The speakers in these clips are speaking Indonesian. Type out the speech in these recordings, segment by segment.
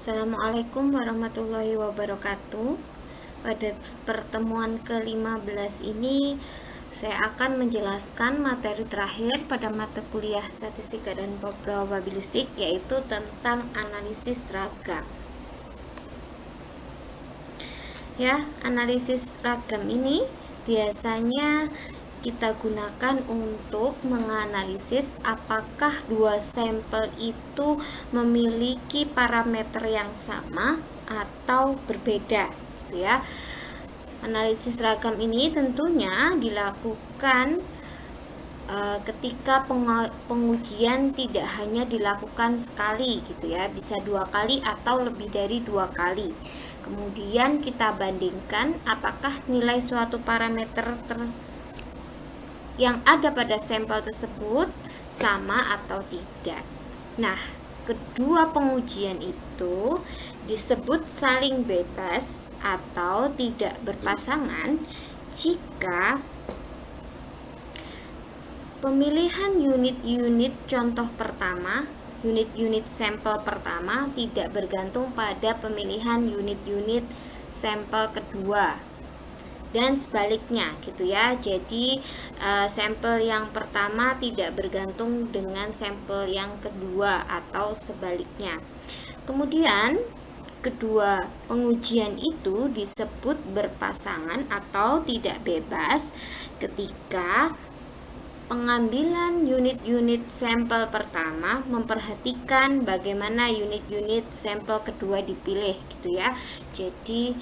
Assalamualaikum warahmatullahi wabarakatuh. Pada pertemuan ke-15 ini saya akan menjelaskan materi terakhir pada mata kuliah statistika dan probabilistik, yaitu tentang analisis ragam. Ya, analisis ragam ini biasanya kita gunakan untuk menganalisis apakah dua sampel itu memiliki parameter yang sama atau berbeda, ya. Analisis ragam ini tentunya dilakukan ketika pengujian tidak hanya dilakukan sekali, gitu ya, bisa 2 kali atau lebih dari 2 kali. Kemudian kita bandingkan apakah nilai suatu parameter yang ada pada sampel tersebut sama atau tidak. Nah, kedua pengujian itu disebut saling bebas atau tidak berpasangan jika pemilihan unit-unit contoh pertama, unit-unit sampel pertama tidak bergantung pada pemilihan unit-unit sampel kedua, dan sebaliknya, gitu ya. Jadi sampel yang pertama tidak bergantung dengan sampel yang kedua atau sebaliknya. Kemudian kedua pengujian itu disebut berpasangan atau tidak bebas ketika pengambilan unit-unit sampel pertama memperhatikan bagaimana unit-unit sampel kedua dipilih, gitu ya. Jadi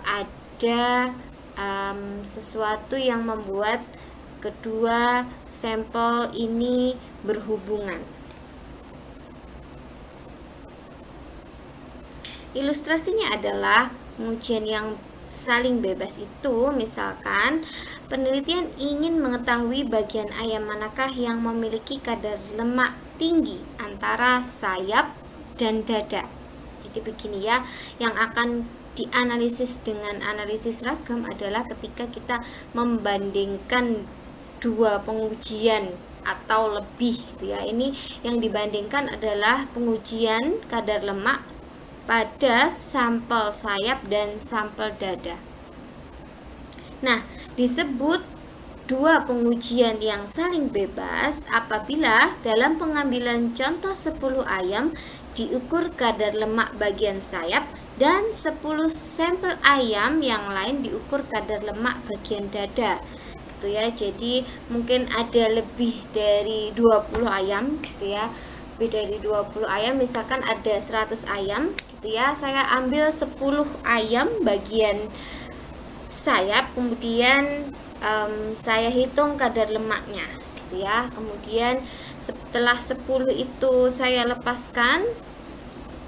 ada sesuatu yang membuat kedua sampel ini berhubungan. Ilustrasinya adalah pengujian yang saling bebas itu, misalkan penelitian ingin mengetahui bagian ayam manakah yang memiliki kadar lemak tinggi antara sayap dan dada. Jadi begini ya, yang akan dianalisis dengan analisis ragam adalah ketika kita membandingkan dua pengujian atau lebih, gitu ya. Ini yang dibandingkan adalah pengujian kadar lemak pada sampel sayap dan sampel dada. Nah, disebut dua pengujian yang saling bebas apabila dalam pengambilan contoh 10 ayam diukur kadar lemak bagian sayap dan 10 sampel ayam yang lain diukur kadar lemak bagian dada, gitu ya. Jadi mungkin ada lebih dari 20 ayam, gitu ya. Lebih dari 20 ayam, misalkan ada 100 ayam, gitu ya. Saya ambil 10 ayam bagian sayap, kemudian saya hitung kadar lemaknya, gitu ya. Kemudian setelah 10 itu saya lepaskan,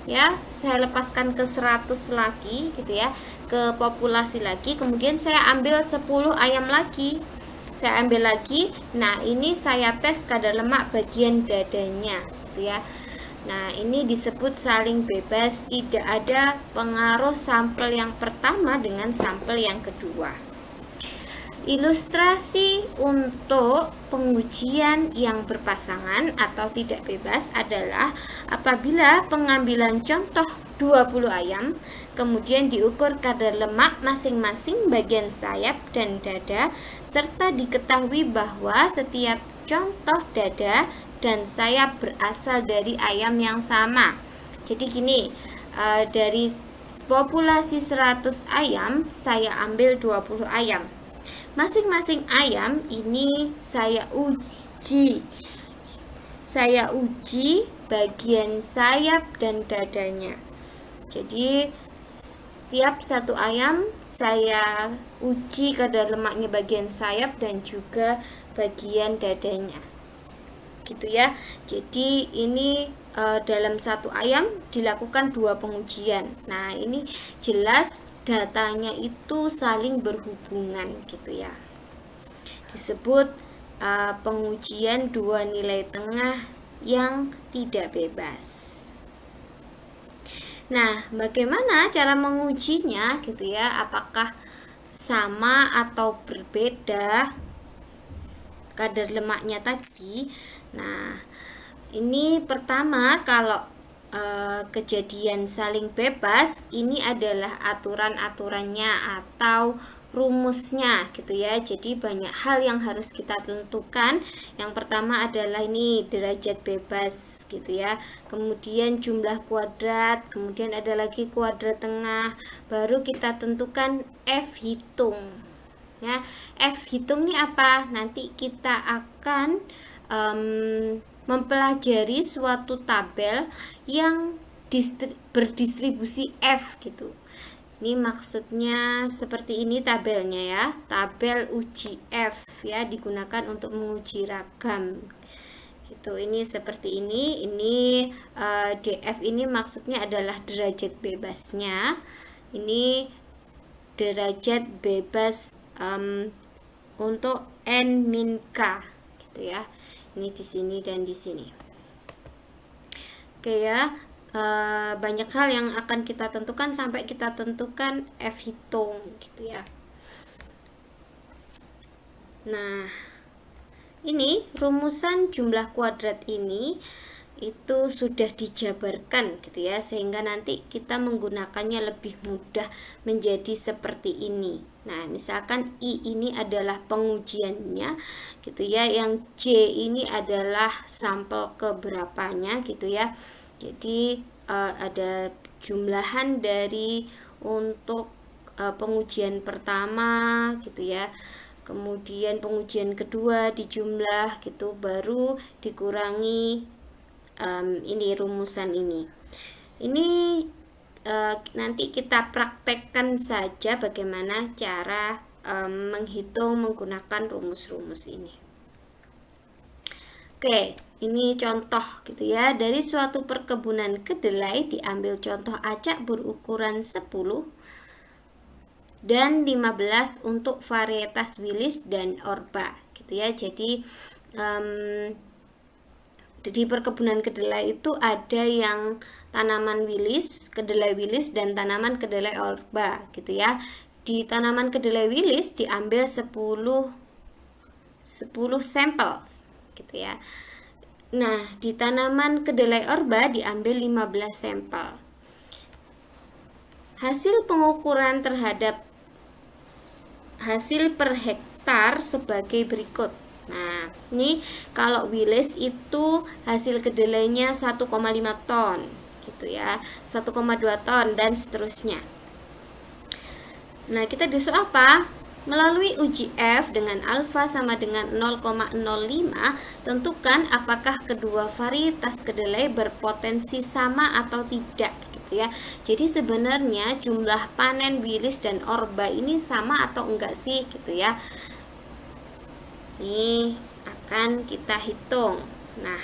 ya, saya lepaskan ke 100 lagi, gitu ya, ke populasi lagi. Kemudian saya ambil 10 ayam lagi, saya ambil lagi. Nah, ini saya tes kadar lemak bagian dadanya, gitu ya. Nah, ini disebut saling bebas, tidak ada pengaruh sampel yang pertama dengan sampel yang kedua. Ilustrasi untuk pengujian yang berpasangan atau tidak bebas adalah apabila pengambilan contoh 20 ayam, kemudian diukur kadar lemak masing-masing bagian sayap dan dada, serta diketahui bahwa setiap contoh dada dan sayap berasal dari ayam yang sama. Jadi gini, dari populasi 100 ayam, saya ambil 20 ayam. Masing-masing ayam ini saya uji bagian sayap dan dadanya. Jadi setiap satu ayam saya uji kadar lemaknya bagian sayap dan juga bagian dadanya, gitu ya. Jadi ini dalam satu ayam dilakukan dua pengujian. Nah, ini jelas datanya itu saling berhubungan, gitu ya. Disebut pengujian dua nilai tengah yang tidak bebas. Nah, bagaimana cara mengujinya, gitu ya? Apakah sama atau berbeda kadar lemaknya tadi? Nah, ini pertama, kalau kejadian saling bebas, ini adalah aturan-aturannya atau rumusnya gitu ya. Jadi banyak hal yang harus kita tentukan. Yang pertama adalah ini derajat bebas gitu ya, kemudian jumlah kuadrat, kemudian ada lagi kuadrat tengah, baru kita tentukan F hitung ya. F hitung ini apa? Nanti kita akan mempelajari suatu tabel yang berdistribusi F gitu. Ini maksudnya seperti ini tabelnya ya, tabel uji F ya, digunakan untuk menguji ragam gitu. Ini seperti ini DF ini maksudnya adalah derajat bebasnya. Ini derajat bebas untuk N min K gitu ya. Ini di sini dan di sini. Oke ya. Banyak hal yang akan kita tentukan sampai kita tentukan F hitung gitu ya. Nah, ini rumusan jumlah kuadrat ini itu sudah dijabarkan gitu ya, sehingga nanti kita menggunakannya lebih mudah menjadi seperti ini. Nah, misalkan I ini adalah pengujiannya gitu ya, yang J ini adalah sampel keberapanya gitu ya. Jadi ada jumlahan dari untuk pengujian pertama gitu ya, kemudian pengujian kedua dijumlah gitu, baru dikurangi ini rumusan ini. Ini nanti kita praktekkan saja bagaimana cara menghitung menggunakan rumus-rumus ini. Oke, ini contoh gitu ya. Dari suatu perkebunan kedelai diambil contoh acak berukuran 10 dan 15 untuk varietas wilis dan orba gitu ya. Jadi di perkebunan kedelai itu ada yang tanaman wilis, kedelai wilis, dan tanaman kedelai orba gitu ya. Di tanaman kedelai wilis diambil 10 sampel gitu ya. Nah, di tanaman kedelai orba diambil 15 sampel. Hasil pengukuran terhadap hasil per hektar sebagai berikut. Nah, ini kalau wilis itu hasil kedelainya 1,5 ton gitu ya, 1,2 ton dan seterusnya. Nah, kita disuruh apa? Melalui uji F dengan alfa sama dengan 0,05, tentukan apakah kedua varietas kedelai berpotensi sama atau tidak gitu ya. Jadi sebenarnya jumlah panen wilis dan orba ini sama atau enggak sih gitu ya. Ini akan kita hitung. Nah,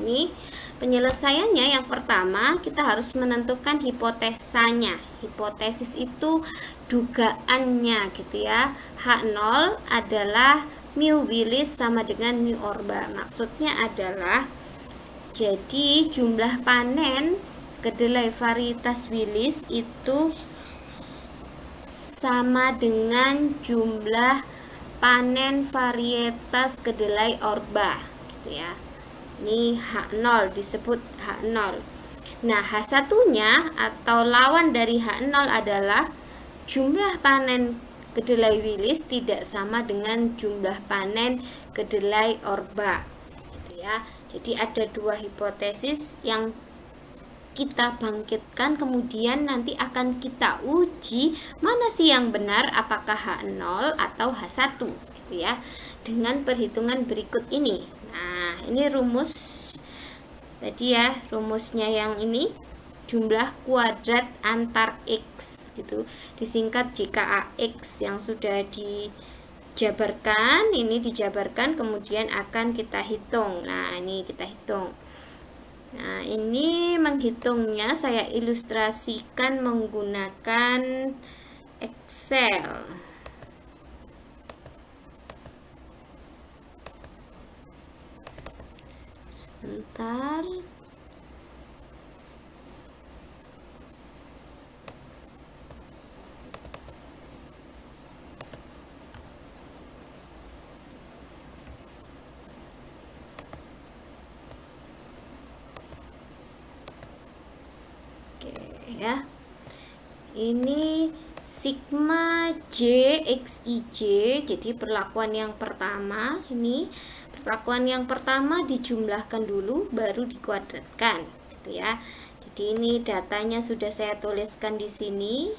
ini penyelesaiannya yang pertama kita harus menentukan hipotesanya. Hipotesis itu dugaannya gitu ya. H0 adalah mu wilis sama dengan mu orba. Maksudnya adalah jadi jumlah panen kedelai varietas wilis itu sama dengan jumlah panen varietas kedelai orba gitu ya. Ini H0 disebut H0. Nah, H1-nya atau lawan dari H0 adalah jumlah panen kedelai wilis tidak sama dengan jumlah panen kedelai orba gitu ya. Jadi ada dua hipotesis yang kita bangkitkan, kemudian nanti akan kita uji mana sih yang benar, apakah H0 atau H1 gitu ya, dengan perhitungan berikut ini. Nah, ini rumus tadi ya, rumusnya yang ini jumlah kuadrat antar X gitu, disingkat JKAX, yang sudah dijabarkan, ini dijabarkan kemudian akan kita hitung. Nah, ini kita hitung. Nah, ini menghitungnya saya ilustrasikan menggunakan Excel. Sebentar. Oke ya. Ini sigma J X I J. Jadi perlakuan yang pertama ini, perlakuan yang pertama dijumlahkan dulu baru dikuadratkan gitu ya. Jadi ini datanya sudah saya tuliskan di sini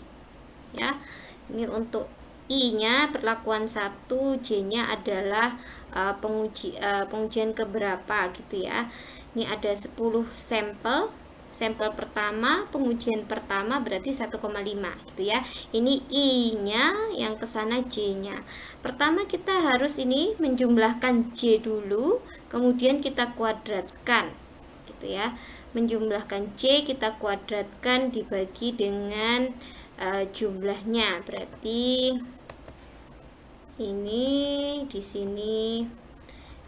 ya. Ini untuk I-nya perlakuan 1, J-nya adalah pengujian keberapa gitu ya. Ini ada 10 sampel. Sampel pertama, pengujian pertama berarti 1,5 gitu ya. Ini I-nya, yang ke sana J-nya. Pertama kita harus ini menjumlahkan J dulu, kemudian kita kuadratkan gitu ya. Menjumlahkan J kita kuadratkan dibagi dengan jumlahnya. Berarti ini di sini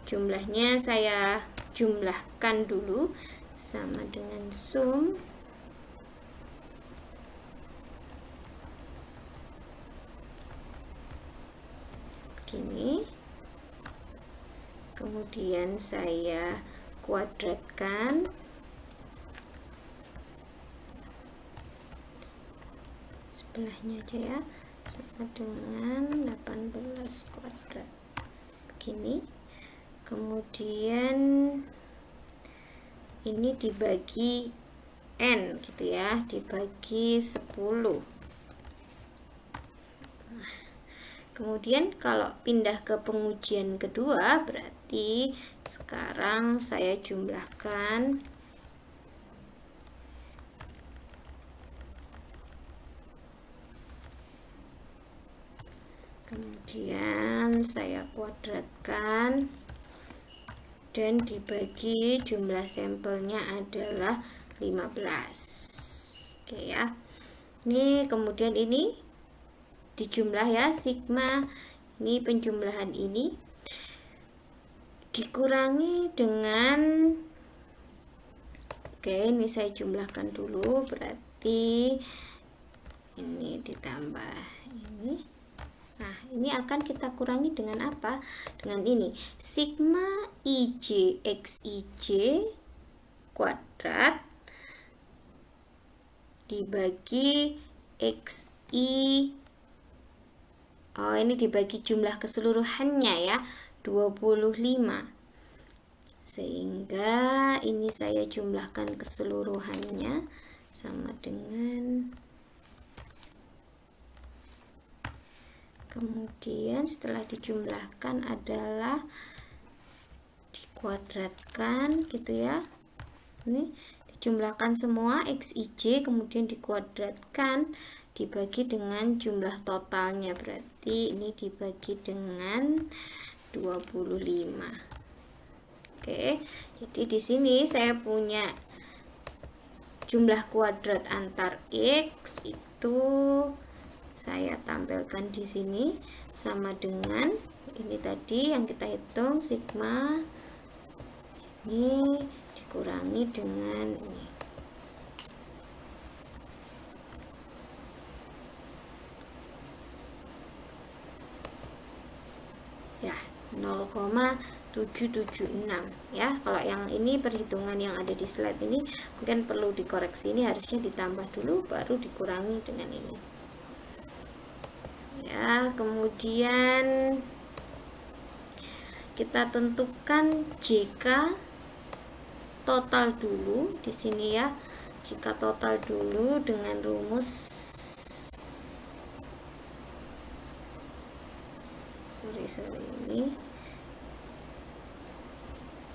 jumlahnya saya jumlahkan dulu sama dengan sum begini, kemudian saya kuadratkan sebelahnya aja ya, sama dengan 18 kuadrat begini. Kemudian ini dibagi N gitu ya, dibagi 10. Nah, kemudian kalau pindah ke pengujian kedua, berarti sekarang saya jumlahkan kemudian saya kuadratkan dan dibagi jumlah sampelnya adalah 15. Oke ya. Ini kemudian ini dijumlah ya, sigma ini penjumlahan ini dikurangi dengan, oke ini saya jumlahkan dulu, berarti ini ditambah ini. Nah, ini akan kita kurangi dengan apa? Dengan ini, sigma IJ X IJ kuadrat dibagi XI, oh ini dibagi jumlah keseluruhannya ya, 25. Sehingga ini saya jumlahkan keseluruhannya sama dengan, kemudian setelah dijumlahkan adalah dikuadratkan gitu ya. Ini dijumlahkan semua XIJ, kemudian dikuadratkan dibagi dengan jumlah totalnya, berarti ini dibagi dengan 25. Oke, jadi di sini saya punya jumlah kuadrat antar X itu saya tampilkan di sini sama dengan ini tadi yang kita hitung, sigma ini dikurangi dengan ini. Ya, 0,776 ya. Kalau yang ini perhitungan yang ada di slide ini mungkin perlu dikoreksi, ini harusnya ditambah dulu baru dikurangi dengan ini. Ya, kemudian kita tentukan JK total dulu di sini ya. JK total dulu dengan rumus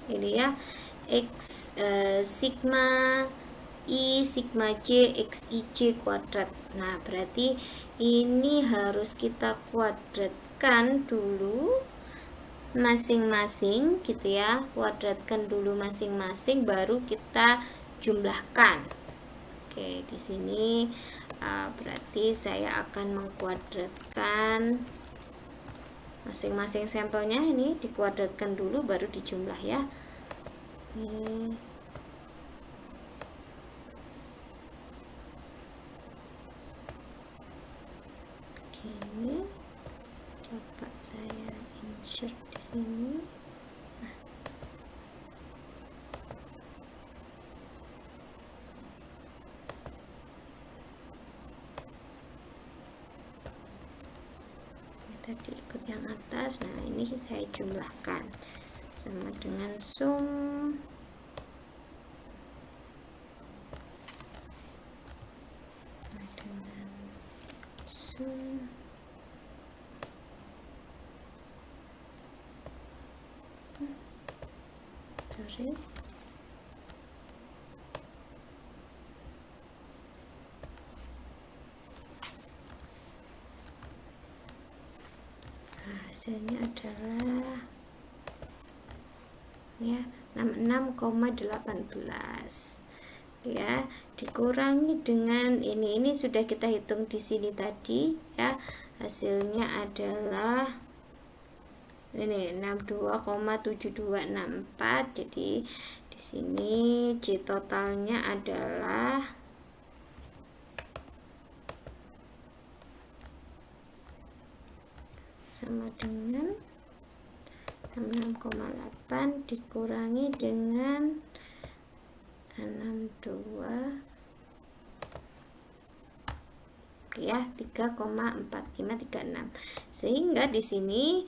ini ya, sigma I sigma J X I J kuadrat. Nah, berarti ini harus kita kuadratkan dulu masing-masing gitu ya. Kuadratkan dulu masing-masing baru kita jumlahkan. Oke, di sini berarti saya akan mengkuadratkan masing-masing sampelnya, ini dikuadratkan dulu baru dijumlah ya. Ini coba saya insert di sini. Nah. tadi ikut yang atas. Nah, ini saya jumlahkan sama dengan sum hasilnya adalah ya 66,18 ya, dikurangi dengan ini sudah kita hitung di sini tadi ya, hasilnya adalah ini 62,7264. jadi di sini J totalnya adalah sama dengan 66,8 dikurangi dengan 62 ya, 3,4536, sehingga di sini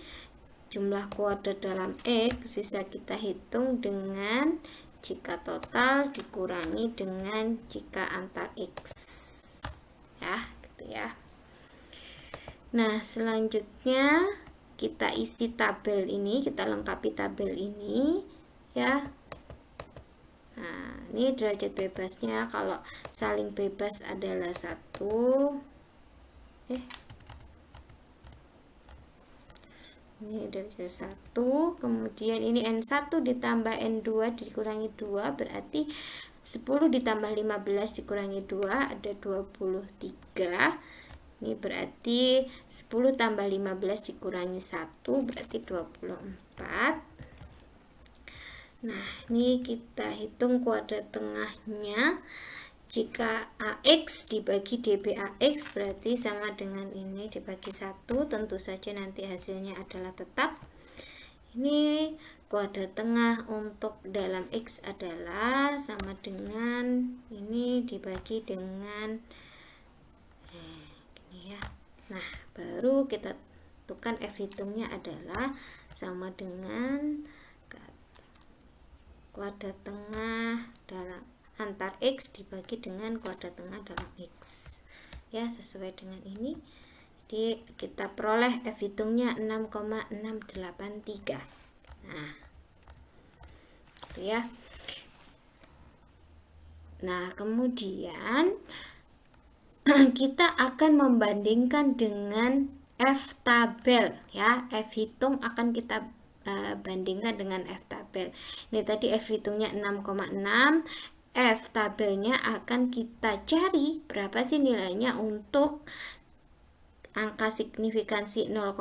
jumlah kuadrat dalam X bisa kita hitung dengan jika total dikurangi dengan jika antar X ya, gitu ya. Nah, selanjutnya kita isi tabel ini, kita lengkapi tabel ini ya. Nah, ini derajat bebasnya kalau saling bebas adalah 1. Ini derajat 1, kemudian ini N1 ditambah N2 dikurangi 2 berarti 10 ditambah 15 dikurangi 2 ada 23. Ini berarti 10 tambah 15 dikurangi 1 berarti 24. Nah, ini kita hitung kuadrat tengahnya. Jika AX dibagi DBAX berarti sama dengan ini dibagi 1. Tentu saja nanti hasilnya adalah tetap. Ini kuadrat tengah untuk dalam X adalah sama dengan ini dibagi dengan gini ya. Nah, baru kita tentukan F hitungnya adalah sama dengan kuadrat tengah dalam antar X dibagi dengan kuadrat tengah dalam X ya, sesuai dengan ini. Jadi kita peroleh F hitungnya 6,683. Nah, itu ya. Nah, kemudian kita akan membandingkan dengan F tabel ya. F hitung akan kita bandingkan dengan F tabel. Ini tadi F hitungnya 6,6. F tabelnya akan kita cari berapa sih nilainya untuk angka signifikansi 0,5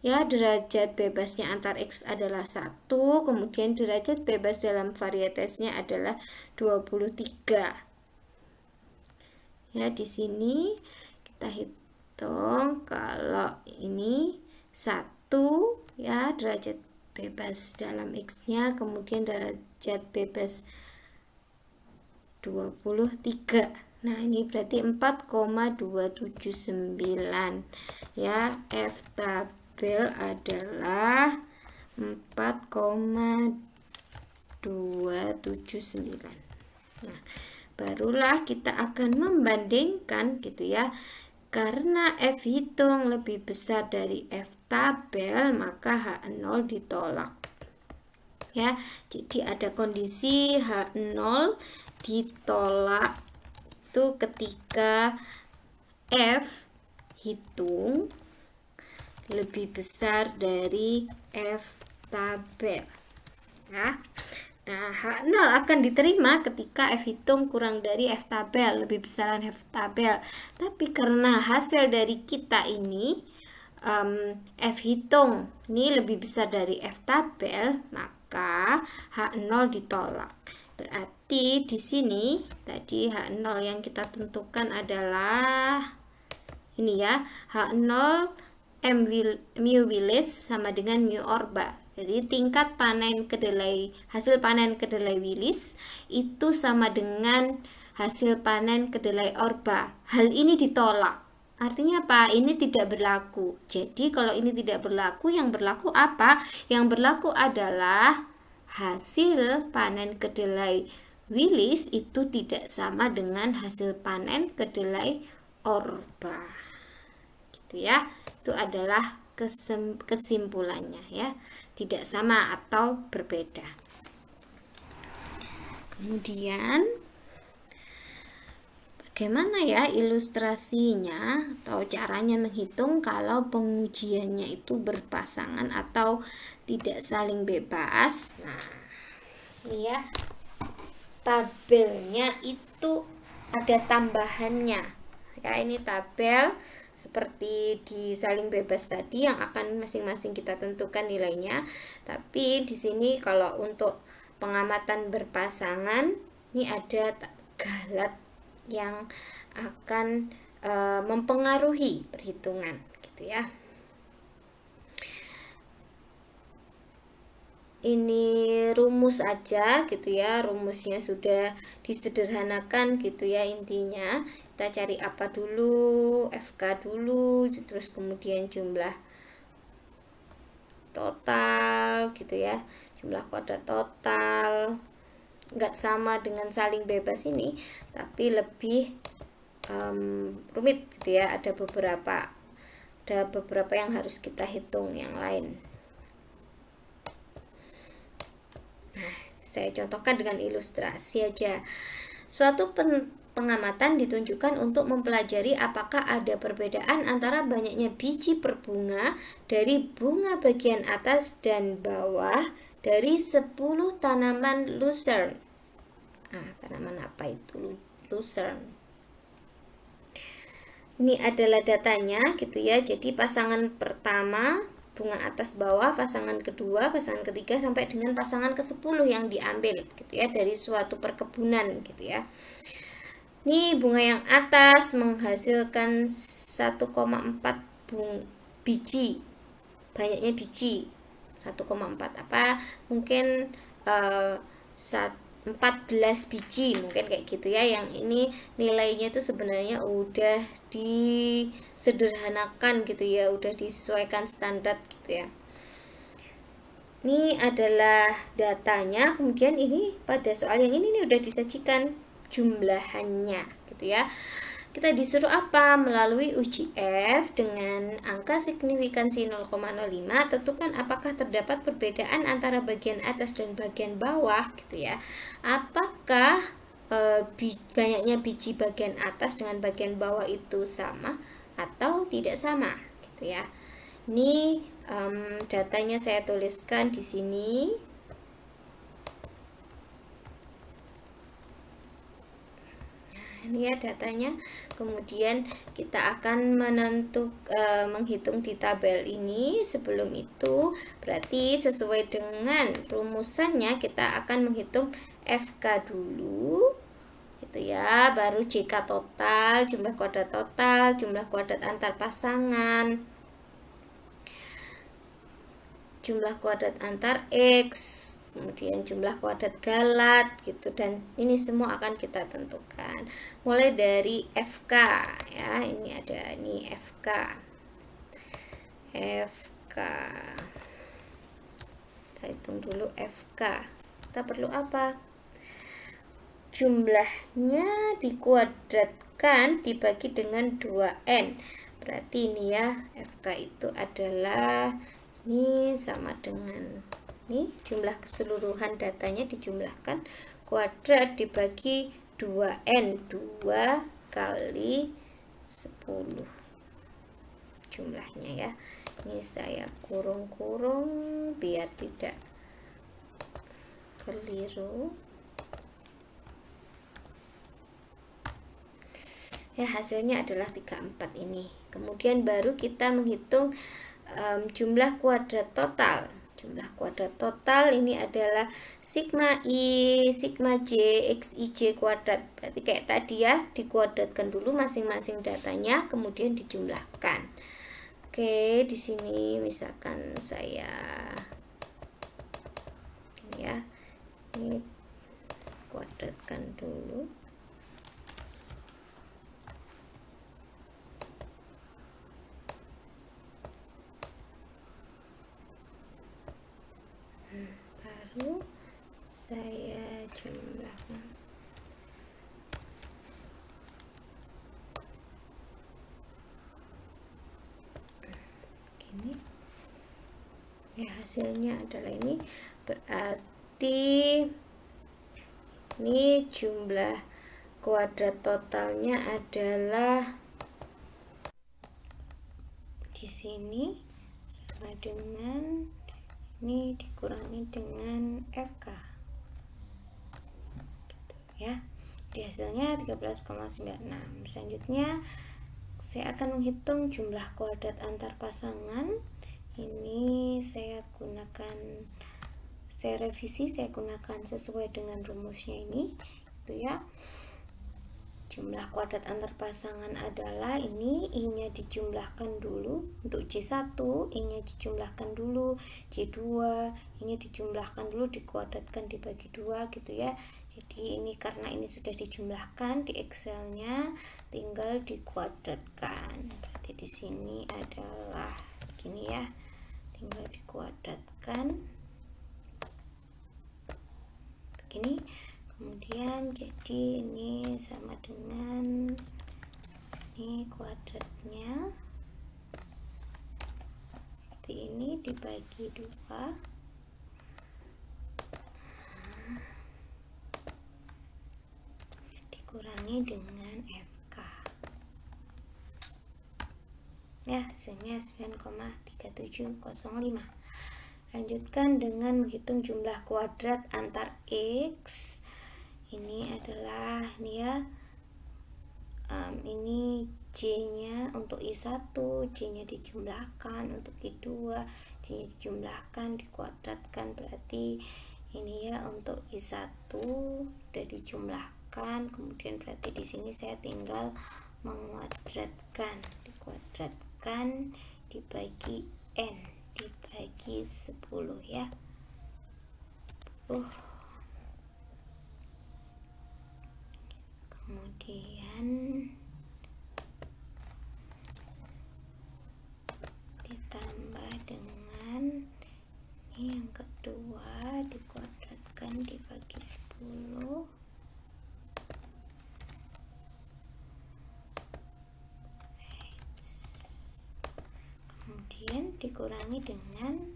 ya, derajat bebasnya antar X adalah 1, kemudian derajat bebas dalam varietesnya adalah 23 ya. Di sini kita hitung kalau ini 1 ya, derajat bebas dalam X nya, kemudian derajat bebas 23. Nah, ini berarti 4,279 ya. F tabel adalah 4,279. Nah, barulah kita akan membandingkan gitu ya. Karena F hitung lebih besar dari F tabel, maka H0 ditolak ya. Jadi ada kondisi H0 ditolak itu ketika F hitung lebih besar dari F tabel ya. Nah, H0 akan diterima ketika F hitung kurang dari F tabel, lebih besaran F tabel. Tapi karena hasil dari kita ini F hitung ini lebih besar dari F tabel, maka H0 ditolak. Berarti di sini tadi H0 yang kita tentukan adalah ini ya, H0 mu Willis sama dengan mu Orba. Jadi tingkat panen kedelai, hasil panen kedelai Willis itu sama dengan hasil panen kedelai Orba. Hal ini ditolak. Artinya apa? Ini tidak berlaku. Jadi kalau ini tidak berlaku, yang berlaku apa? Yang berlaku adalah hasil panen kedelai Willis itu tidak sama dengan hasil panen kedelai Orba. Gitu ya. Itu adalah kesimpulannya ya. Tidak sama atau berbeda. Kemudian bagaimana ya ilustrasinya atau caranya menghitung kalau pengujiannya itu berpasangan atau tidak saling bebas? Nah, ini ya, tabelnya itu ada tambahannya. Ya, ini tabel seperti di saling bebas tadi yang akan masing-masing kita tentukan nilainya. Tapi di sini kalau untuk pengamatan berpasangan, ini ada galat yang akan mempengaruhi perhitungan gitu ya. Ini rumus aja gitu ya, rumusnya sudah disederhanakan gitu ya. Intinya kita cari apa dulu, FK dulu, terus kemudian jumlah total gitu ya, jumlah kuadrat total. Nggak sama dengan saling bebas ini, tapi lebih rumit gitu ya. Ada beberapa yang harus kita hitung yang lain. Nah, saya contohkan dengan ilustrasi aja. Suatu pengamatan ditunjukkan untuk mempelajari apakah ada perbedaan antara banyaknya biji per bunga dari bunga bagian atas dan bawah dari 10 tanaman lucerne. Tanaman apa itu lucerne? Ini adalah datanya gitu ya. Jadi pasangan pertama bunga atas bawah, pasangan kedua, pasangan ketiga sampai dengan pasangan ke-10 yang diambil gitu ya dari suatu perkebunan gitu ya. Ini bunga yang atas menghasilkan 1,4 biji. Banyaknya biji 1,4 apa? Mungkin 14 biji mungkin kayak gitu ya. Yang ini nilainya itu sebenarnya udah disederhanakan gitu ya, udah disesuaikan standar gitu ya. Ini adalah datanya. Kemudian ini pada soal yang ini udah disajikan jumlahannya gitu ya. Kita disuruh apa? Melalui uji F dengan angka signifikansi 0,05 tentukan apakah terdapat perbedaan antara bagian atas dan bagian bawah gitu ya. Apakah banyaknya biji bagian atas dengan bagian bawah itu sama atau tidak sama gitu ya. Ini datanya saya tuliskan di sini. Ini ya datanya. Kemudian kita akan menghitung di tabel ini. Sebelum itu berarti sesuai dengan rumusannya kita akan menghitung FK dulu gitu ya, baru JK total, jumlah kuadrat antar pasangan, jumlah kuadrat antar X, kemudian jumlah kuadrat galat gitu, dan ini semua akan kita tentukan mulai dari FK ya. Ini ada ini FK kita hitung dulu FK. Kita perlu apa? Jumlahnya dikuadratkan dibagi dengan 2n. Berarti ini ya FK itu adalah ini sama dengan ini jumlah keseluruhan datanya dijumlahkan, kuadrat dibagi 2n, 2 kali 10 jumlahnya ya. Ini saya kurung-kurung biar tidak keliru ya. Hasilnya adalah 34 ini. Kemudian baru kita menghitung jumlah kuadrat total. Jumlah kuadrat total ini adalah sigma I, sigma J, XIJ kuadrat. Berarti kayak tadi ya, dikuadratkan dulu masing-masing datanya, kemudian dijumlahkan. Oke, di sini misalkan saya ini ya, ini kuadratkan dulu. hasilnya adalah ini, berarti ini jumlah kuadrat totalnya adalah di sini sama dengan ini dikurangi dengan FK gitu ya. Di hasilnya 13,96. Selanjutnya saya akan menghitung jumlah kuadrat antar pasangan. Ini saya revisi, saya gunakan sesuai dengan rumusnya ini itu ya. Jumlah kuadrat antar pasangan adalah ini, I-nya dijumlahkan dulu. Untuk C1 I-nya dijumlahkan dulu, C2 I-nya dijumlahkan dulu, dikuadratkan dibagi 2 gitu ya. Jadi ini karena ini sudah dijumlahkan di Excelnya, tinggal dikuadratkan. Berarti di sini adalah gini ya, tinggal dikuadratkan begini. Kemudian jadi ini sama dengan ini kuadratnya seperti ini dibagi 2, dikurangi dengan FK ya, hasilnya 9,3705. Lanjutkan dengan menghitung jumlah kuadrat antar X. Ini adalah ini ya, ini J-nya untuk I1, J-nya dijumlahkan, untuk I2 J-nya dijumlahkan, dikuadratkan. Berarti ini ya untuk I1 sudah dijumlahkan, kemudian berarti di sini saya tinggal menguadratkan, dikuadratkan dibagi N, dibagi 10 ya, 10. Kemudian ditambah dengan ini yang kedua, dikuadratkan dibagi 10, kemudian dikurangi dengan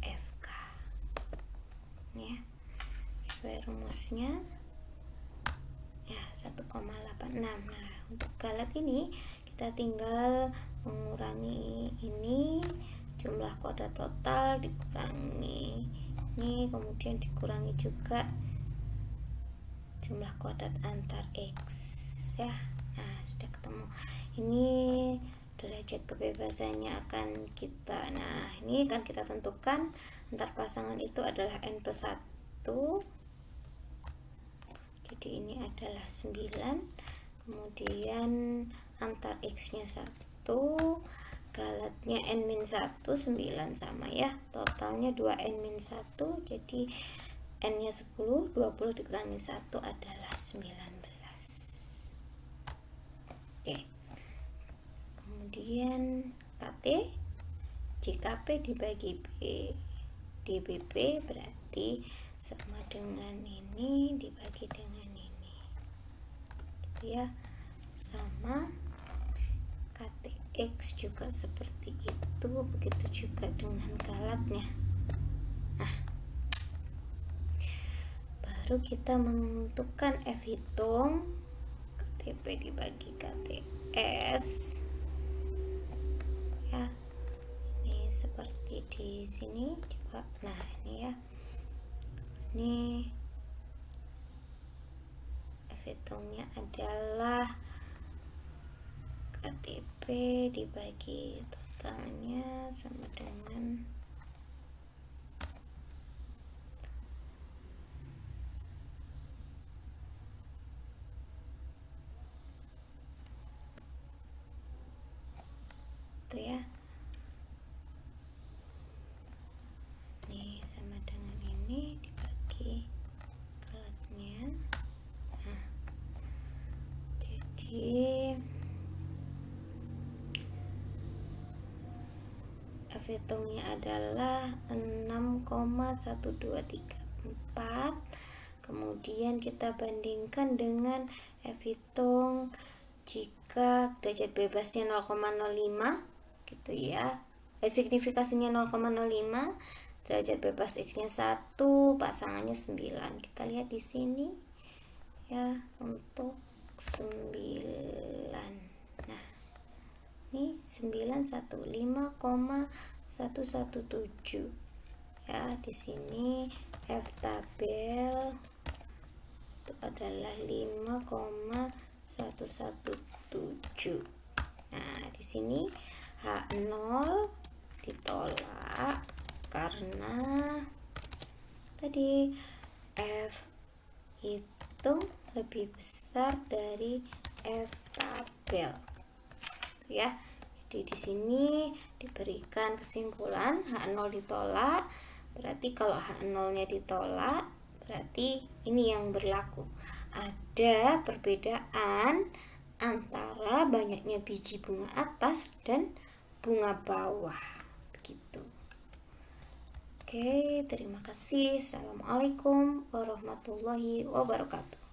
FK ya, sesuai rumusnya ya, 1,86. Nah, untuk galat ini kita tinggal mengurangi ini jumlah kuadrat total, dikurangi ini, kemudian dikurangi juga jumlah kuadrat antar X ya. Nah, sudah ketemu. Ini derajat kebebasannya akan kita, nah ini kan kita tentukan antar pasangan itu adalah N+1, jadi ini adalah 9, kemudian antar X nya 1, galatnya N-1, 9 sama ya, totalnya 2N-1, jadi N nya 10, 20 dikurangi 1 adalah 19. Oke, kemudian KT, JKP dibagi B, DBP berarti sama dengan ini dibagi dengan ini gitu ya, sama KTX juga seperti itu, begitu juga dengan galatnya. Nah, baru kita menentukan F hitung KTP dibagi KTS ya, ini seperti di sini coba. Nah, ini ya, ini F hitungnya adalah KTP dibagi totalnya sama dengan itu ya, ini sama dengan ini dibagi galatnya. Nah, jadi F hitungnya adalah 6,1234. Kemudian kita bandingkan dengan F hitung jika derajat bebasnya 0,05 gitu ya, signifikasinya 0,05, derajat bebas X-nya 1, pasangannya 9. Kita lihat di sini ya, untuk 9. Nah, ini 915,117 ya. Di sini F tabel itu adalah 5,117. Nah, di sini H0 ditolak karena tadi F itu lebih besar dari F tabel ya. Jadi di sini diberikan kesimpulan H0 ditolak, berarti kalau H0-nya ditolak berarti ini yang berlaku. Ada perbedaan antara banyaknya biji bunga atas dan bunga bawah, begitu. Oke, terima kasih. Assalamualaikum warahmatullahi wabarakatuh.